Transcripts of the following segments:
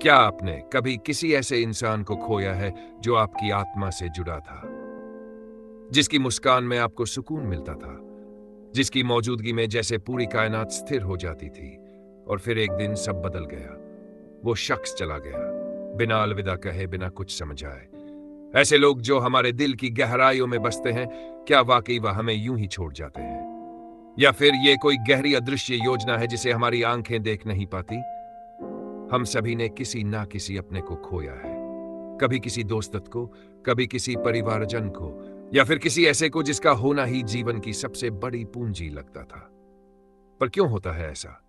क्या आपने कभी किसी ऐसे इंसान को खोया है जो आपकी आत्मा से जुड़ा था, जिसकी मुस्कान में आपको सुकून मिलता था, जिसकी मौजूदगी में जैसे पूरी कायनात स्थिर हो जाती थी, और फिर एक दिन सब बदल गया। वो शख्स चला गया, बिना अलविदा कहे, बिना कुछ समझाए। ऐसे लोग जो हमारे दिल की गहराइयों में बसते हैं, क्या वाकई वह हमें यूं ही छोड़ जाते हैं, या फिर ये कोई गहरी अदृश्य योजना है जिसे हमारी आंखें देख नहीं पाती? हम सभी ने किसी ना किसी अपने को खोया है, कभी किसी दोस्त को, कभी किसी परिवारजन को, या फिर किसी ऐसे को जिसका होना ही जीवन की सबसे बड़ी पूंजी लगता था। पर क्यों होता है ऐसा?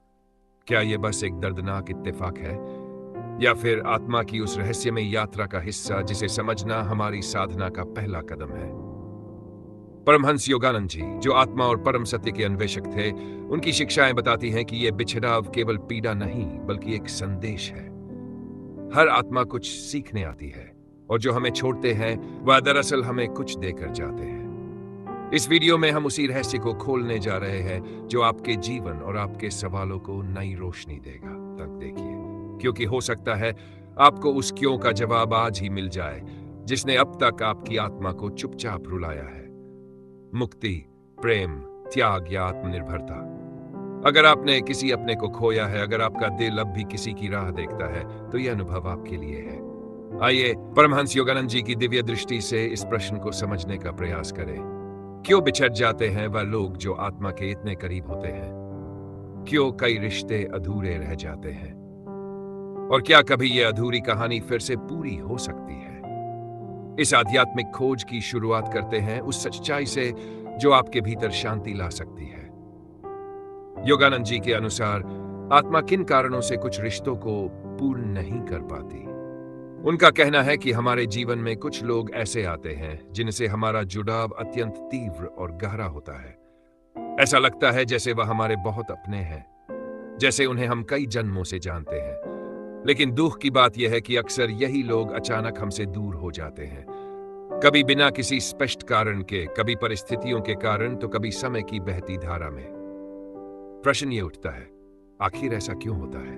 क्या यह बस एक दर्दनाक इत्तेफाक है, या फिर आत्मा की उस रहस्यमय यात्रा का हिस्सा जिसे समझना हमारी साधना का पहला कदम है? परमहंस योगानंद जी, जो आत्मा और परम सत्य के अन्वेषक थे, उनकी शिक्षाएं बताती हैं कि यह बिछड़ाव केवल पीड़ा नहीं बल्कि एक संदेश है। हर आत्मा कुछ सीखने आती है, और जो हमें छोड़ते हैं वह दरअसल हमें कुछ देकर जाते हैं। इस वीडियो में हम उसी रहस्य को खोलने जा रहे हैं जो आपके जीवन और आपके सवालों को नई रोशनी देगा। तक देखिए, क्योंकि हो सकता है आपको उस क्यों का जवाब आज ही मिल जाए जिसने अब तक आपकी आत्मा को चुपचाप रुलाया है। मुक्ति, प्रेम, त्याग या आत्मनिर्भरता। अगर आपने किसी अपने को खोया है, अगर आपका दिल अब भी किसी की राह देखता है, तो यह अनुभव आपके लिए है। आइए परमहंस योगानंद जी की दिव्य दृष्टि से इस प्रश्न को समझने का प्रयास करें। क्यों बिछड़ जाते हैं वह लोग जो आत्मा के इतने करीब होते हैं? क्यों कई रिश्ते अधूरे रह जाते हैं? और क्या कभी यह अधूरी कहानी फिर से पूरी हो सकती है? इस आध्यात्मिक खोज की शुरुआत करते हैं उस सच्चाई से जो आपके भीतर शांति ला सकती है। योगानंद जी के अनुसार आत्मा किन कारणों से कुछ रिश्तों को पूर्ण नहीं कर पाती। उनका कहना है कि हमारे जीवन में कुछ लोग ऐसे आते हैं जिनसे हमारा जुड़ाव अत्यंत तीव्र और गहरा होता है। ऐसा लगता है जैसे वह हमारे बहुत अपने हैं, जैसे उन्हें हम कई जन्मों से जानते हैं। लेकिन दुख की बात यह है कि अक्सर यही लोग अचानक हमसे दूर हो जाते हैं, कभी बिना किसी स्पष्ट कारण के, कभी परिस्थितियों के कारण, तो कभी समय की बहती धारा में। प्रश्न ये उठता है, आखिर ऐसा क्यों होता है?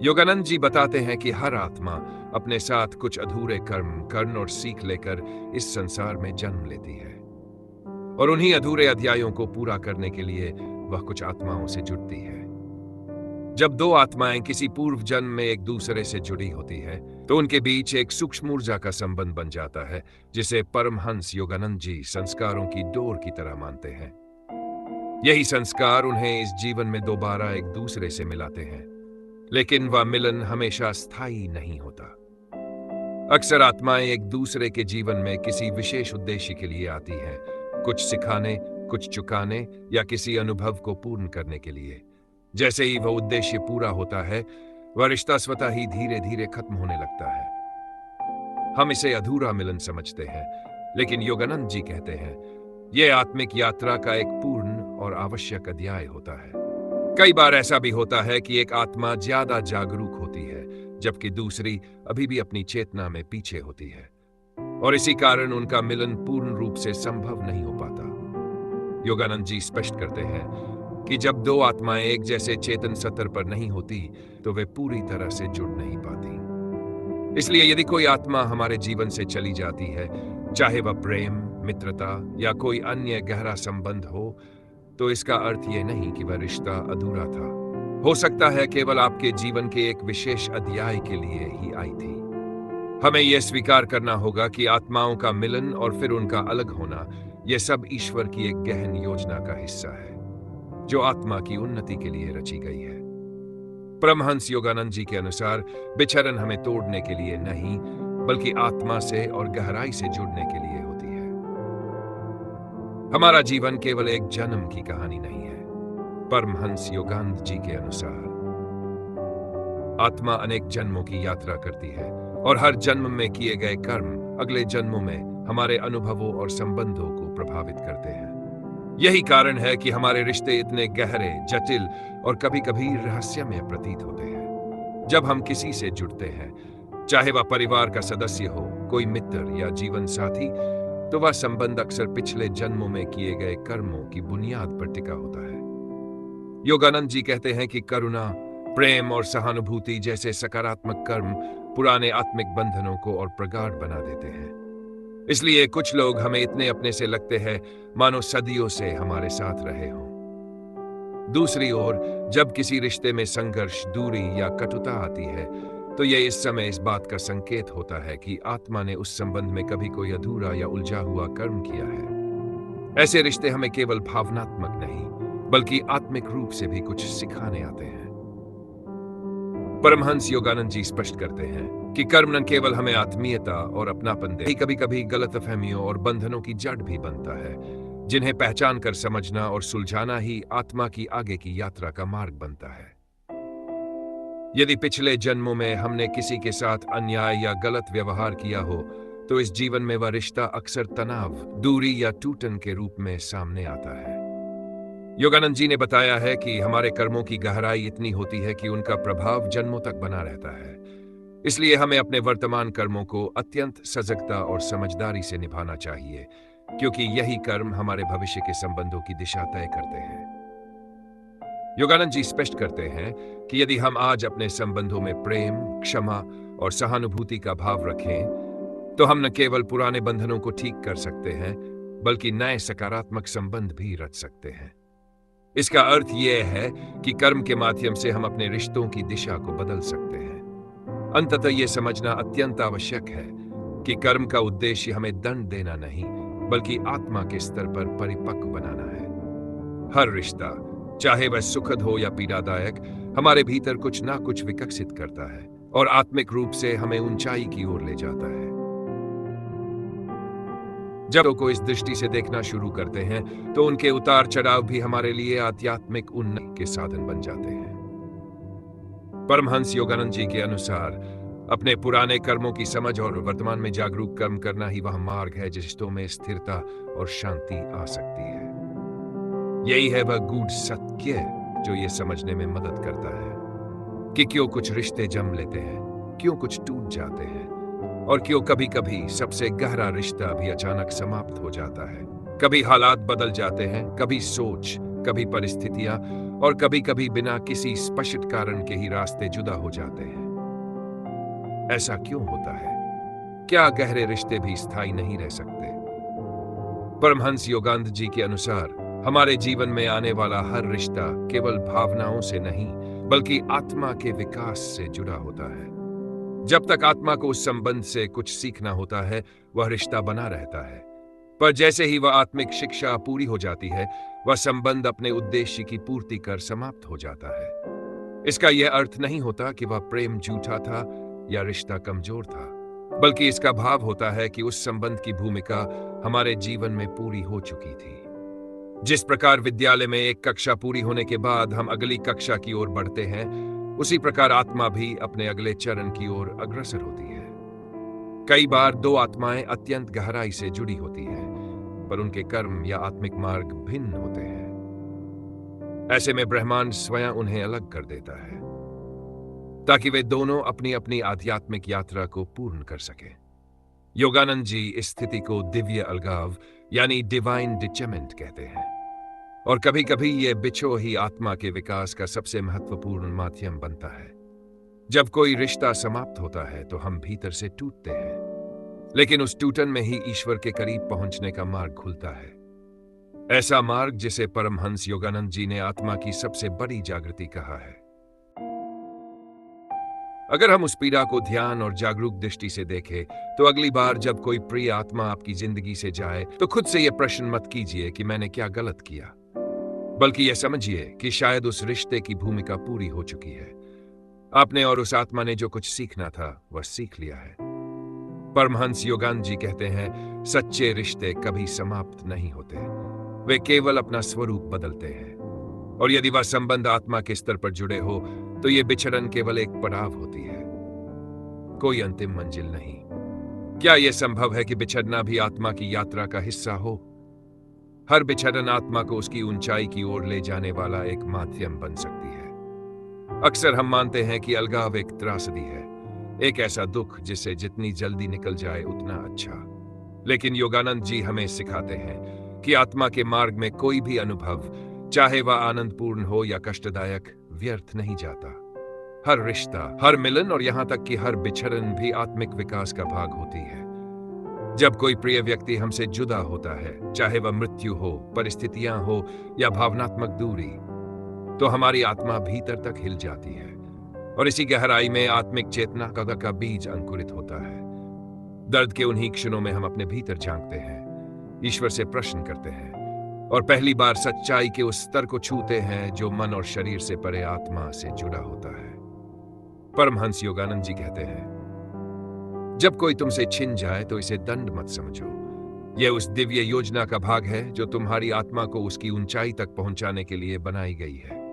योगानंद जी बताते हैं कि हर आत्मा अपने साथ कुछ अधूरे कर्म और सीख लेकर इस संसार में जन्म लेती है, और उन्हीं अधूरे अध्यायों को पूरा करने के लिए वह कुछ आत्माओं से जुड़ती है। जब दो आत्माएं किसी पूर्व जन्म में एक दूसरे से जुड़ी होती है, तो उनके बीच एक सूक्ष्म ऊर्जा का संबंध बन जाता है, जिसे परमहंस योगानंद जी संस्कारों की डोर की तरह मानते हैं। यही संस्कार उन्हें इस जीवन में दोबारा एक दूसरे से मिलाते हैं, लेकिन वह मिलन हमेशा स्थायी नहीं होता। अक्सर आत्माएं एक दूसरे के जीवन में किसी विशेष उद्देश्य के लिए आती हैं, कुछ सिखाने, कुछ चुकाने, या किसी अनुभव को पूर्ण करने के लिए। जैसे ही वह उद्देश्य पूरा होता है, वह रिश्ता स्वतः ही धीरे धीरे खत्म होने लगता है। हम इसे अधूरा मिलन समझते हैं, लेकिन योगानंद जी कहते हैं यह आत्मिक यात्रा का एक पूर्ण और आवश्यक अध्याय होता है। कई बार ऐसा भी होता है कि एक आत्मा ज्यादा जागरूक होती है, जबकि दूसरी अभी भी अपनी चेतना में पीछे होती है, और इसी कारण उनका मिलन पूर्ण रूप से संभव नहीं हो पाता। योगानंद जी स्पष्ट करते हैं कि जब दो आत्माएं एक जैसे चेतन सतर पर नहीं होती, तो वे पूरी तरह से जुड़ नहीं पाती। इसलिए यदि कोई आत्मा हमारे जीवन से चली जाती है, चाहे वह प्रेम, मित्रता या कोई अन्य गहरा संबंध हो, तो इसका अर्थ यह नहीं कि वह रिश्ता अधूरा था। हो सकता है केवल आपके जीवन के एक विशेष अध्याय के लिए ही आई थी। हमें यह स्वीकार करना होगा कि आत्माओं का मिलन और फिर उनका अलग होना, यह सब ईश्वर की एक गहन योजना का हिस्सा है, जो आत्मा की उन्नति के लिए रची गई है। परमहंस योगानंद जी के अनुसार बिछड़न हमें तोड़ने के लिए नहीं, बल्कि आत्मा से और गहराई से जुड़ने के लिए होती है। हमारा जीवन केवल एक जन्म की कहानी नहीं है। परमहंस योगानंद जी के अनुसार आत्मा अनेक जन्मों की यात्रा करती है, और हर जन्म में किए गए कर्म अगले जन्मों में हमारे अनुभवों और संबंधों को प्रभावित करते हैं। यही कारण है कि हमारे रिश्ते इतने गहरे, जटिल और कभी-कभी रहस्यमय प्रतीत होते हैं। जब हम किसी से जुड़ते हैं, चाहे वह परिवार का सदस्य हो, कोई मित्र या जीवन साथी, तो वह संबंध अक्सर पिछले जन्मों में किए गए कर्मों की बुनियाद पर टिका होता है। योगानंद जी कहते हैं कि करुणा, प्रेम और सहानुभूति जैसे सकारात्मक कर्म पुराने आत्मिक बंधनों को और प्रगाढ़ बना देते हैं। इसलिए कुछ लोग हमें इतने अपने से लगते हैं मानो सदियों से हमारे साथ रहे हों। दूसरी ओर, जब किसी रिश्ते में संघर्ष, दूरी या कटुता आती है, तो यह इस समय इस बात का संकेत होता है कि आत्मा ने उस संबंध में कभी कोई अधूरा या उलझा हुआ कर्म किया है। ऐसे रिश्ते हमें केवल भावनात्मक नहीं, बल्कि आत्मिक रूप से भी कुछ सिखाने आते हैं। परमहंस योगानंद जी स्पष्ट करते हैं कि कर्म न केवल हमें आत्मीयता और अपनापन दे, कभी कभी गलतफहमियों और बंधनों की जड़ भी बनता है, जिन्हें पहचान कर समझना और सुलझाना ही आत्मा की आगे की यात्रा का मार्ग बनता है। यदि पिछले जन्मों में हमने किसी के साथ अन्याय या गलत व्यवहार किया हो, तो इस जीवन में वह रिश्ता अक्सर तनाव, दूरी या टूटन के रूप में सामने आता है। योगानंद जी ने बताया है कि हमारे कर्मों की गहराई इतनी होती है कि उनका प्रभाव जन्मों तक बना रहता है। इसलिए हमें अपने वर्तमान कर्मों को अत्यंत सजगता और समझदारी से निभाना चाहिए, क्योंकि यही कर्म हमारे भविष्य के संबंधों की दिशा तय करते हैं। योगानंद जी स्पष्ट करते हैं कि यदि हम आज अपने संबंधों में प्रेम, क्षमा और सहानुभूति का भाव रखें, तो हम न केवल पुराने बंधनों को ठीक कर सकते हैं, बल्कि नए सकारात्मक संबंध भी रच सकते हैं। इसका अर्थ यह है कि कर्म के माध्यम से हम अपने रिश्तों की दिशा को बदल सकते हैं। अंततः यह समझना अत्यंत आवश्यक है कि कर्म का उद्देश्य हमें दंड देना नहीं, बल्कि आत्मा के स्तर पर परिपक्व बनाना है। हर रिश्ता, चाहे वह सुखद हो या पीड़ादायक, हमारे भीतर कुछ ना कुछ विकसित करता है और आत्मिक रूप से हमें ऊंचाई की ओर ले जाता है। जब लोग को इस दृष्टि से देखना शुरू करते हैं, तो उनके उतार चढ़ाव भी हमारे लिए आध्यात्मिक उन्नति के साधन बन जाते हैं। परमहंस योगानंद जी के अनुसार अपने पुराने कर्मों की समझ और वर्तमान में जागरूक कर्म करना ही वह मार्ग है जिस रिश्तों में स्थिरता और शांति आ सकती है। यही है वह गूढ़ सत्य जो ये समझने में मदद करता है कि क्यों कुछ रिश्ते जम लेते हैं, क्यों कुछ टूट जाते हैं, और क्यों कभी कभी सबसे गहरा रिश्ता भी अचानक समाप्त हो जाता है। कभी हालात बदल जाते हैं, कभी सोच, कभी परिस्थितियां, और कभी कभी बिना किसी स्पष्ट कारण के ही रास्ते जुदा हो जाते हैं। ऐसा क्यों होता है? क्या गहरे रिश्ते भी स्थायी नहीं रह सकते? परमहंस योगानंद जी के अनुसार हमारे जीवन में आने वाला हर रिश्ता केवल भावनाओं से नहीं, बल्कि आत्मा के विकास से जुड़ा होता है। जब तक आत्मा को उस संबंध से कुछ सीखना होता है, वह रिश्ता बना रहता है। पर जैसे ही वह आत्मिक शिक्षा पूरी हो जाती है, वह संबंध अपने उद्देश्य की पूर्ति कर समाप्त हो जाता है। इसका यह अर्थ नहीं होता कि वह प्रेम झूठा था या रिश्ता कमजोर था, बल्कि इसका भाव होता है कि उस संबंध की भूमिका हमारे जीवन में पूरी हो चुकी थी। जिस प्रकार विद्यालय में एक कक्षा पूरी होने के बाद हम अगली कक्षा की ओर बढ़ते हैं, उसी प्रकार आत्मा भी अपने अगले चरण की ओर अग्रसर होती है। कई बार दो आत्माएं अत्यंत गहराई से जुड़ी होती हैं, पर उनके कर्म या आत्मिक मार्ग भिन्न होते हैं। ऐसे में ब्रह्मांड स्वयं उन्हें अलग कर देता है, ताकि वे दोनों अपनी अपनी आध्यात्मिक यात्रा को पूर्ण कर सकें। योगानंद जी इस स्थिति को दिव्य अलगाव यानी डिवाइन डिचमेंट कहते हैं, और कभी कभी यह बिछो ही आत्मा के विकास का सबसे महत्वपूर्ण माध्यम बनता है। जब कोई रिश्ता समाप्त होता है तो हम भीतर से टूटते हैं, लेकिन उस टूटन में ही ईश्वर के करीब पहुंचने का मार्ग खुलता है। ऐसा मार्ग जिसे परमहंस योगानंद जी ने आत्मा की सबसे बड़ी जागृति कहा है। अगर हम उस पीड़ा को ध्यान और जागरूक दृष्टि से देखें, तो अगली बार जब कोई प्रिय आत्मा आपकी जिंदगी से जाए, तो खुद से यह प्रश्न मत कीजिए कि मैंने क्या गलत किया, बल्कि यह समझिए कि शायद उस रिश्ते की भूमिका पूरी हो चुकी है। आपने और उस आत्मा ने जो कुछ सीखना था वह सीख लिया है। परमहंस योगानंद जी कहते हैं, सच्चे रिश्ते कभी समाप्त नहीं होते, वे केवल अपना स्वरूप बदलते हैं। और यदि वह संबंध आत्मा के स्तर पर जुड़े हो, तो यह बिछड़न केवल एक पड़ाव होती है, कोई अंतिम मंजिल नहीं। क्या यह संभव है कि बिछड़ना भी आत्मा की यात्रा का हिस्सा हो? हर बिछड़न आत्मा को उसकी ऊंचाई की ओर ले जाने वाला एक माध्यम बन सकती है। अक्सर हम मानते हैं कि अलगाव एक त्रासदी है, एक ऐसा दुख जिससे जितनी जल्दी निकल जाए उतना अच्छा। लेकिन योगानंद जी हमें सिखाते हैं कि आत्मा के मार्ग में कोई भी अनुभव, चाहे वह आनंदपूर्ण हो या कष्टदायक, व्यर्थ नहीं जाता। हर रिश्ता, हर मिलन और यहाँ तक कि हर बिछड़न भी आत्मिक विकास का भाग होती है। जब कोई प्रिय व्यक्ति हमसे जुदा होता है, चाहे वह मृत्यु हो, परिस्थितियां हो या भावनात्मक दूरी, तो हमारी आत्मा भीतर तक हिल जाती है और इसी गहराई में आत्मिक चेतना का बीज अंकुरित होता है। दर्द के उन्हीं क्षणों में हम अपने भीतर झांकते हैं, ईश्वर से प्रश्न करते हैं और पहली बार सच्चाई के उस स्तर को छूते हैं जो मन और शरीर से परे आत्मा से जुड़ा होता है। परमहंस योगानंद जी कहते हैं, जब कोई तुमसे छिन जाए तो इसे दंड मत समझो। यह उस दिव्य योजना का भाग है जो तुम्हारी आत्मा को उसकी ऊंचाई तक पहुंचाने के लिए बनाई गई है।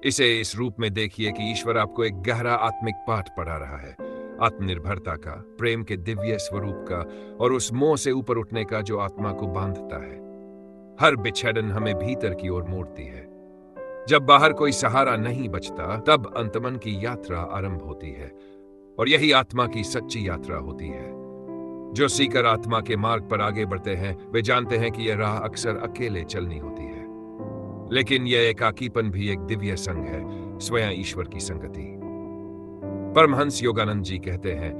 इसे इस रूप में देखिए कि ईश्वर आपको एक गहरा आत्मिक पाठ पढ़ा रहा है, आत्मनिर्भरता का, प्रेम के दिव्य स्वरूप का और उस मोह से ऊपर उठने का जो आत्मा को बांधता है। हर बिछड़न हमें भीतर की ओर मोड़ती है। जब बाहर कोई सहारा नहीं बचता, तब अंतमन की यात्रा आरंभ होती है और यही आत्मा की सच्ची यात्रा होती है। जो सीकर आत्मा के मार्ग पर आगे बढ़ते हैं, वे जानते हैं कि यह राह अक्सर अकेले चलनी होती है, लेकिन यह एकाकीपन भी एक दिव्य संग है, स्वयं ईश्वर की संगति। परमहंस योगानंद जी कहते हैं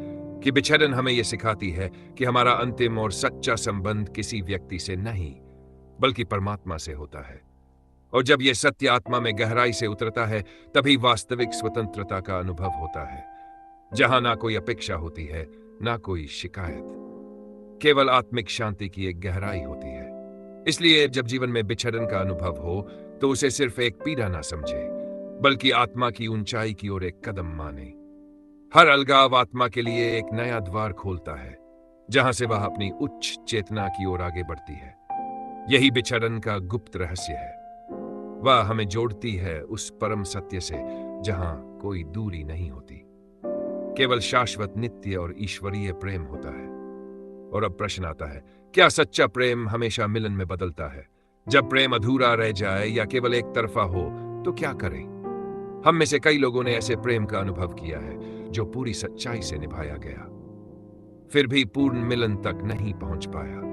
कि बिछड़न हमें यह सिखाती है कि हमारा अंतिम और सच्चा संबंध किसी व्यक्ति से नहीं, बल्कि परमात्मा से होता है। और जब यह सत्य आत्मा में गहराई से उतरता है, तभी वास्तविक स्वतंत्रता का अनुभव होता है, जहां ना कोई अपेक्षा होती है, ना कोई शिकायत, केवल आत्मिक शांति की एक गहराई होती है। इसलिए जब जीवन में बिछड़न का अनुभव हो, तो उसे सिर्फ एक पीड़ा ना समझे, बल्कि आत्मा की ऊंचाई की ओर एक कदम माने। हर अलगाव आत्मा के लिए एक नया द्वार खोलता है, जहां से वह अपनी उच्च चेतना की ओर आगे बढ़ती है। यही बिछड़न का गुप्त रहस्य है। वह हमें जोड़ती है उस परम सत्य से जहां कोई दूरी नहीं होती, केवल शाश्वत, नित्य और ईश्वरीय प्रेम होता है। और अब प्रश्न आता है, क्या सच्चा प्रेम हमेशा मिलन में बदलता है? जब प्रेम अधूरा रह जाए या केवल एक तरफा हो, तो क्या करें? हम में से कई लोगों ने ऐसे प्रेम का अनुभव किया है जो पूरी सच्चाई से निभाया गया, फिर भी पूर्ण मिलन तक नहीं पहुंच पाया।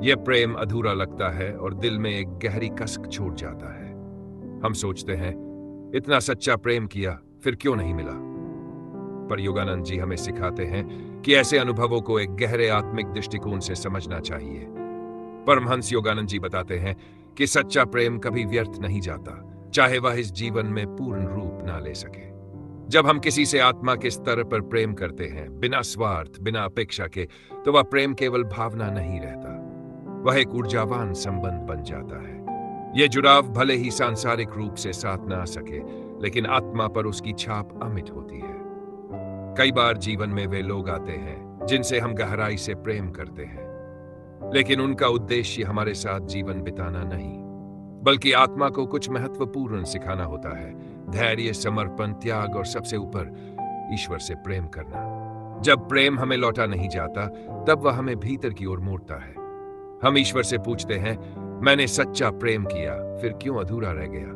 यह प्रेम अधूरा लगता है और दिल में एक गहरी कसक छोड़ जाता है। हम सोचते हैं, इतना सच्चा प्रेम किया, फिर क्यों नहीं मिला? पर योगानंद जी हमें सिखाते हैं कि ऐसे अनुभवों को एक गहरे आत्मिक दृष्टिकोण से समझना चाहिए। परमहंस योगानंद जी बताते हैं कि सच्चा प्रेम कभी व्यर्थ नहीं जाता, चाहे वह इस जीवन में पूर्ण रूप ना ले सके। जब हम किसी से आत्मा के स्तर पर प्रेम करते हैं, बिना स्वार्थ, बिना अपेक्षा के, तो वह प्रेम केवल भावना नहीं रहता, वह एक ऊर्जावान संबंध बन जाता है। यह जुड़ाव भले ही सांसारिक रूप से साथ ना आ सके, लेकिन आत्मा पर उसकी छाप अमिट होती है। कई बार जीवन में वे लोग आते हैं जिनसे हम गहराई से प्रेम करते हैं, लेकिन उनका उद्देश्य हमारे साथ जीवन बिताना नहीं, बल्कि आत्मा को कुछ महत्वपूर्ण सिखाना होता है। धैर्य, समर्पण, त्याग और सबसे ऊपर ईश्वर से प्रेम करना। जब प्रेम हमें लौटा नहीं जाता, तब वह हमें भीतर की ओर मोड़ता है। हम ईश्वर से पूछते हैं, मैंने सच्चा प्रेम किया, फिर क्यों अधूरा रह गया?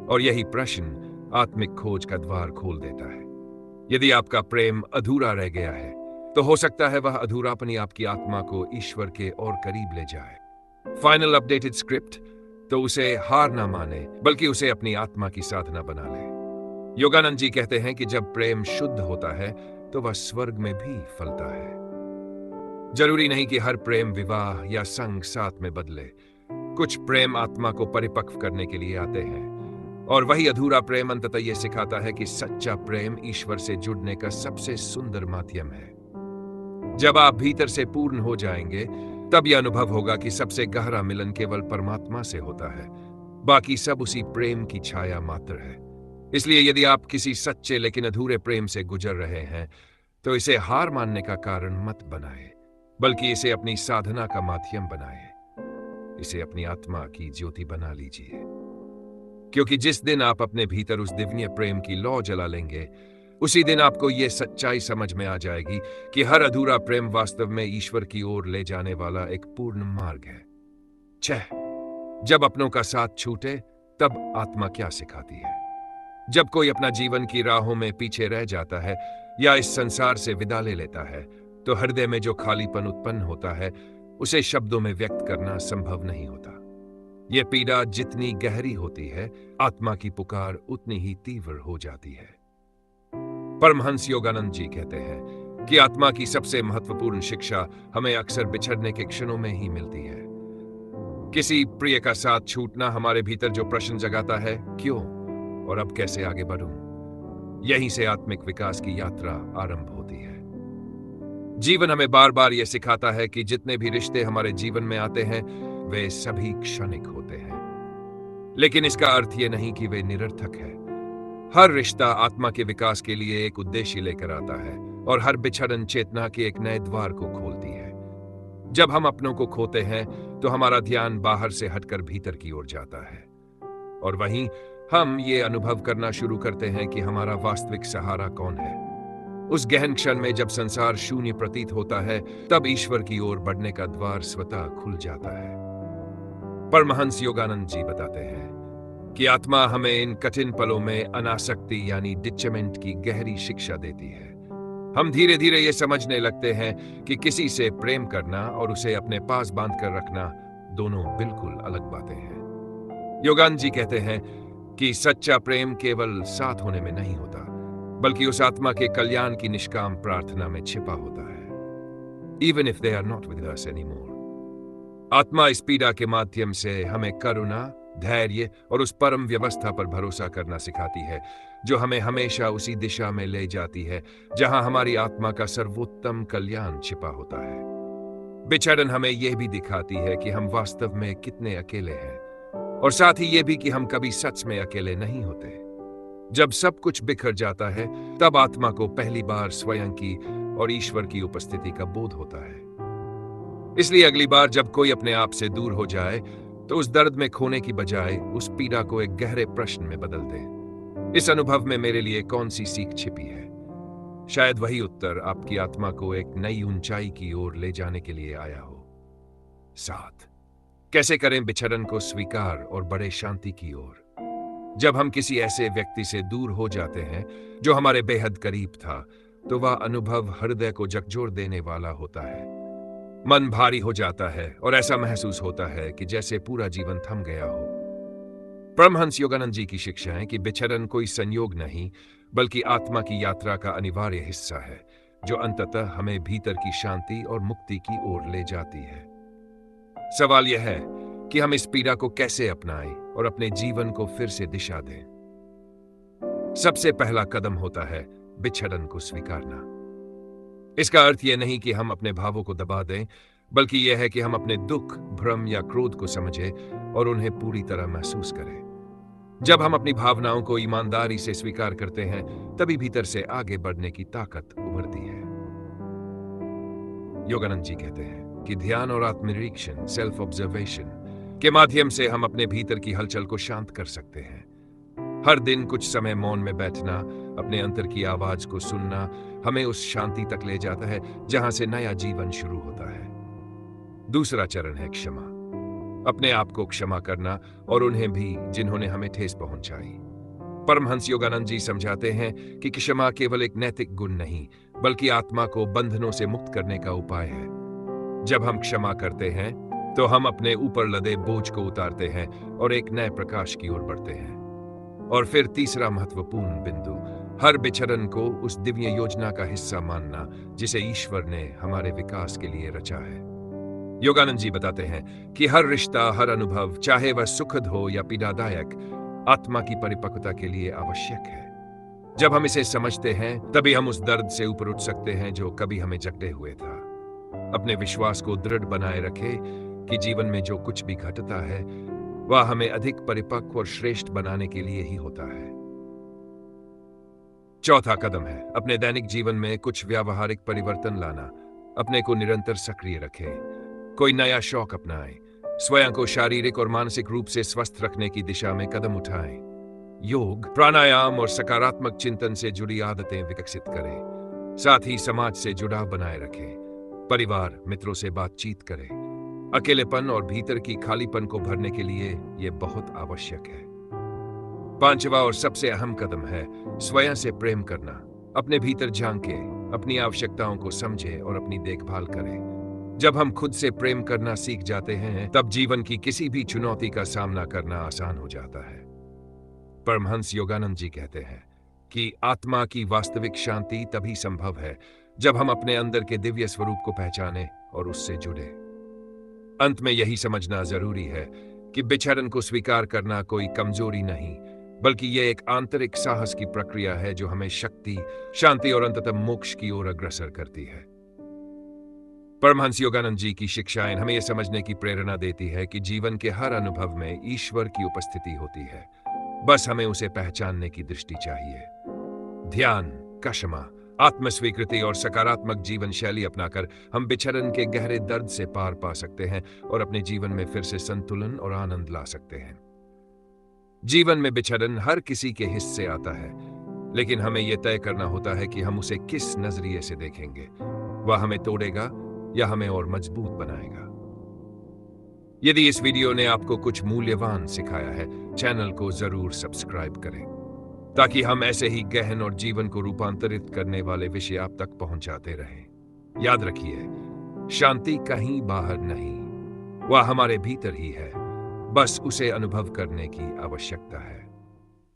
और यही प्रश्न आत्मिक खोज का द्वार खोल देता है। यदि आपका प्रेम अधूरा रह गया है, तो हो सकता है वह अधूरापनी आपकी आत्मा को ईश्वर के और करीब ले जाए। फाइनल अपडेटेड स्क्रिप्ट, तो उसे हार ना माने, बल्कि उसे अपनी आत्मा की साधना बना ले। योगानंद जी कहते हैं कि जब प्रेम शुद्ध होता है, तो वह स्वर्ग में भी फलता है। जरूरी नहीं कि हर प्रेम विवाह या संग साथ में बदले। कुछ प्रेम आत्मा को परिपक्व करने के लिए आते हैं, और वही अधूरा प्रेम अंततः यह सिखाता है कि सच्चा प्रेम ईश्वर से जुड़ने का सबसे सुंदर माध्यम है। जब आप भीतर से पूर्ण हो जाएंगे, तब यह अनुभव होगा कि सबसे गहरा मिलन केवल परमात्मा से होता है, बाकी सब उसी प्रेम की छाया मात्र है। इसलिए यदि आप किसी सच्चे लेकिन अधूरे प्रेम से गुजर रहे हैं, तो इसे हार मानने का कारण मत बनाएं, बल्कि इसे अपनी साधना का माध्यम बनाएं। इसे अपनी आत्मा की ज्योति बना लीजिए, क्योंकि जिस दिन आप अपने भीतर उस दिव्य प्रेम की लौ जला लेंगे, उसी दिन आपको यह सच्चाई समझ में आ जाएगी कि हर अधूरा प्रेम वास्तव में ईश्वर की ओर ले जाने वाला एक पूर्ण मार्ग है। 6. जब अपनों का साथ छूटे, तब आत्मा क्या सिखाती है? जब कोई अपना जीवन की राहों में पीछे रह जाता है या इस संसार से विदा ले लेता है, तो हृदय में जो खालीपन उत्पन्न होता है, उसे शब्दों में व्यक्त करना संभव नहीं होता। ये पीड़ा जितनी गहरी होती है, आत्मा की पुकार उतनी ही तीव्र हो जाती है। परमहंस योगानंद जी कहते हैं कि आत्मा की सबसे महत्वपूर्ण शिक्षा हमें अक्सर बिछड़ने के क्षणों में ही मिलती है। किसी प्रिय का साथ छूटना हमारे भीतर जो प्रश्न जगाता है, क्यों और अब कैसे आगे बढ़ूं, यहीं से आत्मिक विकास की यात्रा आरंभ होती है। जीवन हमें बार बार यह सिखाता है कि जितने भी रिश्ते हमारे जीवन में आते हैं वे सभी क्षणिक होते हैं, लेकिन इसका अर्थ यह नहीं कि वे निरर्थक है। हर रिश्ता आत्मा के विकास के लिए एक उद्देश्य लेकर आता है और हर बिछड़न चेतना के एक नए द्वार को खोलती है। जब हम अपनों को खोते हैं तो हमारा ध्यान बाहर से हटकर भीतर की ओर जाता है, और वहीं हम ये अनुभव करना शुरू करते हैं कि हमारा वास्तविक सहारा कौन है। उस गहन क्षण में जब संसार शून्य प्रतीत होता है, तब ईश्वर की ओर बढ़ने का द्वार स्वतः खुल जाता है। परमहंस योगानंद जी बताते हैं कि आत्मा हमें इन कठिन पलों में अनासक्ति यानी डिटैचमेंट की गहरी शिक्षा देती है। हम धीरे धीरे ये समझने लगते हैं कि किसी से प्रेम करना और उसे अपने पास बांध कर रखना दोनों बिल्कुल अलग बातें हैं। योगानंद जी कहते हैं कि सच्चा प्रेम केवल साथ होने में नहीं होता, बल्कि उस आत्मा के कल्याण की निष्काम प्रार्थना में छिपा होता है। Even if they are not with us anymore. आत्मा इस पीड़ा के माध्यम से हमें करुणा, धैर्य और उस परम व्यवस्था पर भरोसा करना सिखाती है जो हमें हमेशा उसी दिशा में ले जाती है जहां हमारी आत्मा का सर्वोत्तम कल्याण छिपा होता है। बिछड़न हमें यह भी दिखाती है कि हम वास्तव में कितने अकेले हैं, और साथ ही यह भी कि हम कभी सच में अकेले नहीं होते। जब सब कुछ बिखर जाता है, तब आत्मा को पहली बार स्वयं की और ईश्वर की उपस्थिति का बोध होता है। इसलिए अगली बार जब कोई अपने आप से दूर हो जाए, तो उस दर्द में खोने की बजाय उस पीड़ा को एक गहरे प्रश्न में बदल दें, इस अनुभव में मेरे लिए कौन सी सीख छिपी है। शायद वही उत्तर आपकी आत्मा को एक नई ऊंचाई की ओर ले जाने के लिए आया हो। 7, कैसे करें बिछड़न को स्वीकार और बढ़े शांति की ओर। जब हम किसी ऐसे व्यक्ति से दूर हो जाते हैं जो हमारे बेहद करीब था, तो वह अनुभव हृदय को झकझोर देने वाला होता है। मन भारी हो जाता है और ऐसा महसूस होता है कि जैसे पूरा जीवन थम गया हो। परमहंस योगानंद जी की शिक्षा है कि बिछड़न कोई संयोग नहीं, बल्कि आत्मा की यात्रा का अनिवार्य हिस्सा है, जो अंततः हमें भीतर की शांति और मुक्ति की ओर ले जाती है। सवाल यह है कि हम इस पीड़ा को कैसे अपनाएं और अपने जीवन को फिर से दिशा दें। सबसे पहला कदम होता है बिछड़न को स्वीकारना। इसका अर्थ यह नहीं कि हम अपने भावों को दबा दें, बल्कि यह है कि हम अपने दुख, भ्रम या क्रोध को समझें और उन्हें पूरी तरह महसूस करें। जब हम अपनी भावनाओं को ईमानदारी से स्वीकार करते हैं, तभी भीतर से आगे बढ़ने की ताकत उभरती है। योगानंद जी कहते हैं कि ध्यान और आत्मनिरीक्षण, सेल्फ ऑब्जर्वेशन के माध्यम से हम अपने भीतर की हलचल को शांत कर सकते हैं। हर दिन कुछ समय मौन में बैठना, अपने अंतर की आवाज को सुनना हमें उस शांति तक ले जाता है जहां से नया जीवन शुरू होता है। दूसरा चरण है क्षमा। अपने आप को क्षमा करना और उन्हें भी जिन्होंने हमें ठेस पहुंचाई। परमहंस योगानंद जी समझाते हैं कि क्षमा केवल एक नैतिक गुण नहीं, बल्कि आत्मा को बंधनों से मुक्त करने का उपाय है। जब हम क्षमा करते हैं तो हम अपने ऊपर लदे बोझ को उतारते हैं और एक नए प्रकाश की ओर बढ़ते हैं। और फिर तीसरा महत्वपूर्ण बिंदु, हर बिछड़न को उस दिव्य योजना का हिस्सा मानना जिसे ईश्वर ने हमारे विकास के लिए रचा है। योगानंद जी बताते हैं कि हर रिश्ता, हर अनुभव, चाहे वह सुखद हो या पीड़ादायक, आत्मा की परिपक्वता के लिए आवश्यक है। जब हम इसे समझते हैं, तभी हम उस दर्द से ऊपर उठ सकते हैं जो कभी हमें जकड़े हुए था। अपने विश्वास को दृढ़ बनाए रखें कि जीवन में जो कुछ भी घटता है वह हमें अधिक परिपक्व और श्रेष्ठ बनाने के लिए ही होता है। चौथा कदम है अपने दैनिक जीवन में कुछ व्यावहारिक परिवर्तन लाना। अपने को निरंतर सक्रिय रखें, कोई नया शौक अपनाएं, स्वयं को शारीरिक और मानसिक रूप से स्वस्थ रखने की दिशा में कदम उठाएं। योग, प्राणायाम और सकारात्मक चिंतन से जुड़ी आदतें विकसित करें। साथ ही समाज से जुड़ाव बनाए रखें, परिवार, मित्रों से बातचीत करें। अकेलेपन और भीतर की खालीपन को भरने के लिए यह बहुत आवश्यक है। पांचवा और सबसे अहम कदम है स्वयं से प्रेम करना। अपने भीतर झांकें, अपनी आवश्यकताओं को समझें और अपनी देखभाल करें। जब हम खुद से प्रेम करना सीख जाते हैं, तब जीवन की किसी भी चुनौती का सामना करना आसान हो जाता है। परमहंस योगानंद जी कहते हैं कि आत्मा की वास्तविक शांति तभी संभव है जब हम अपने अंदर के दिव्य स्वरूप को पहचानें और उससे जुड़े। अंत में यही समझना जरूरी है कि बिछड़न को स्वीकार करना कोई कमजोरी नहीं, बल्कि यह एक आंतरिक साहस की प्रक्रिया है जो हमें शक्ति, शांति और अंततः मोक्ष की ओर अग्रसर करती है। परमहंस योगानंद जी की शिक्षाएं हमें यह समझने की प्रेरणा देती है कि जीवन के हर अनुभव में ईश्वर की उपस्थिति होती है, बस हमें उसे पहचानने की दृष्टि चाहिए। ध्यान, क्षमा, आत्मस्वीकृति और सकारात्मक जीवन शैली अपनाकर हम बिछड़न के गहरे दर्द से पार पा सकते हैं और अपने जीवन में फिर से संतुलन और आनंद ला सकते हैं। जीवन में बिछड़न हर किसी के हिस्से आता है, लेकिन हमें यह तय करना होता है कि हम उसे किस नजरिए से देखेंगे। वह हमें तोड़ेगा या हमें और मजबूत बनाएगा। यदि इस वीडियो ने आपको कुछ मूल्यवान सिखाया है, चैनल को जरूर सब्सक्राइब करें ताकि हम ऐसे ही गहन और जीवन को रूपांतरित करने वाले विषय आप तक पहुंचाते रहें। याद रखिए, शांति कहीं बाहर नहीं, वह हमारे भीतर ही है, बस उसे अनुभव करने की आवश्यकता है।